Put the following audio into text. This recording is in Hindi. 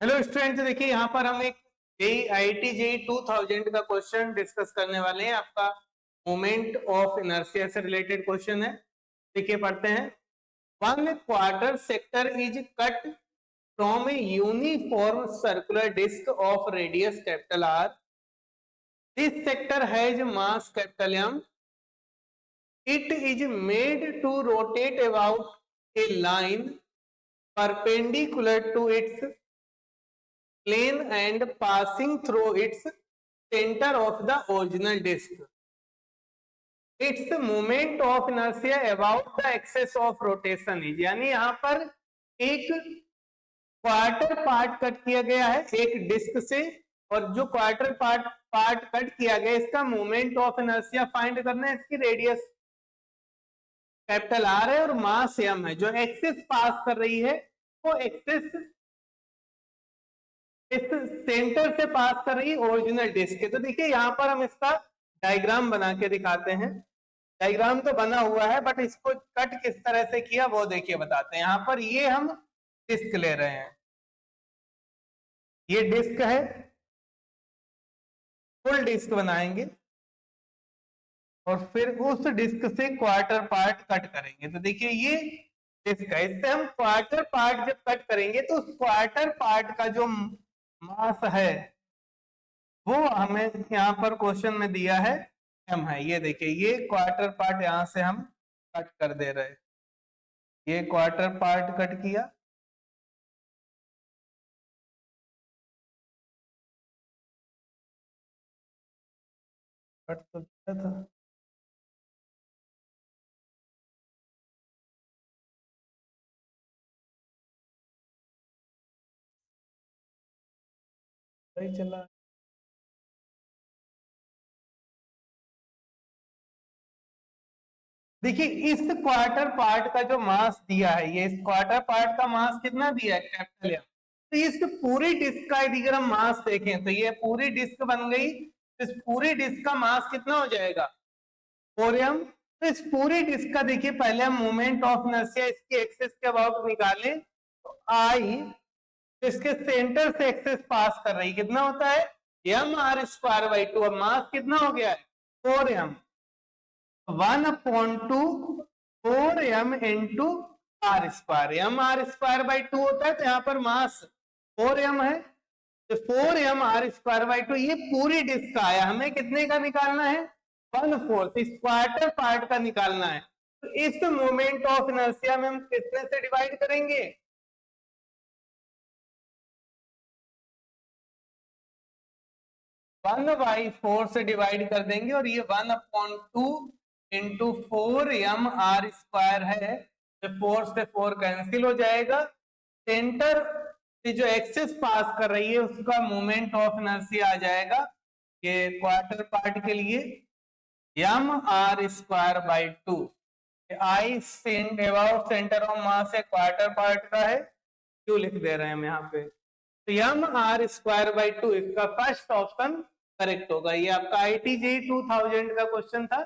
हेलो स्टूडेंट, देखिए यहाँ पर हम एक जेई 2000 का क्वेश्चन डिस्कस करने वाले हैं। आपका मोमेंट ऑफ इनर्शिया से रिलेटेड क्वेश्चन है। देखिए पढ़ते हैं। One quarter sector is cut from a uniform circular disc of radius capital R. This sector has mass capital M. It is made to rotate about a line perpendicular to its plane and passing through its center of the original disk. Its moment of inertia about the axis of rotation is, यानी यहाँ पर एक क्वार्टर पार्ट कट किया गया है एक डिस्क से, और जो क्वार्टर पार्ट कट किया गया इसका मोमेंट ऑफ इनर्शिया फाइंड करना है। इसकी रेडियस कैपिटल आर है और मास एम है। जो एक्सिस पास कर रही है वो एक्सिस इस सेंटर से पास कर रही है ओरिजिनल डिस्क के। तो देखिए यहाँ पर हम इसका डायग्राम बना के दिखाते हैं। डायग्राम तो बना हुआ है बट इसको कट किस तरह से किया वो देखिए बताते हैं। यहाँ पर ये हम डिस्क ले रहे हैं, ये डिस्क है, फुल डिस्क बनाएंगे और फिर उस डिस्क से क्वार्टर पार्ट कट करेंगे। तो देखिए ये डिस्क है, इससे हम क्वार्टर पार्ट जब कट करेंगे तो उस क्वार्टर पार्ट का जो मास है वो हमें यहाँ पर क्वेश्चन में दिया है एम है। ये देखिए ये क्वार्टर पार्ट यहाँ से हम कट कर दे रहे हैं। ये क्वार्टर पार्ट कट किया, कट तो किया था, सही चला। देखिए इस क्वार्टर पार्ट का जो मास दिया है, ये इस क्वार्टर पार्ट का मास कितना दिया है कैपिटल एम। तो इस पूरी डिस्क का यदि अगर हम मास देखें तो ये पूरी डिस्क बन गई। इस पूरी डिस्क का मास कितना हो जाएगा 4m। तो इस पूरी डिस्क का देखिए पहले हम मोमेंट ऑफ इनर्शिया इसके एक्सिस के अबाउट निकालें तो आई इसके सेंटर से एक्सिस पास कर रही कितना होता है एम आर स्क्वायर बाई 2। अब मास कितना हो गया है 4m, 1/2 4m into R square. M R square by 2 होता है तो यहाँ पर मास 4m है तो 4m आर स्क्वायर बाई 2। ये पूरी डिस्क का आया, हमें कितने का निकालना है 1/4 इस क्वार्टर पार्ट का निकालना है। तो इस मोमेंट ऑफ इनर्शिया में हम कितने से डिवाइड करेंगे 1/4 से डिवाइड कर देंगे और ये 1/2 इंटू 4m आर स्क्वायर है तो 4 से 4 कैंसिल हो जाएगा। सेंटर से जो एक्सिस पास कर रही है उसका मोमेंट ऑफ इनर्शिया आ जाएगा ये क्वार्टर पार्ट के लिए m R square by 2। I centre of mass है क्वार्टर पार्ट का है, क्यों लिख दे रहे हैं हम यहाँ पे। तो m आर स्क्वायर बाई 2 इसका फर्स्ट ऑप्शन करेक्ट होगा। ये आपका IIT JEE 2000 का क्वेश्चन था।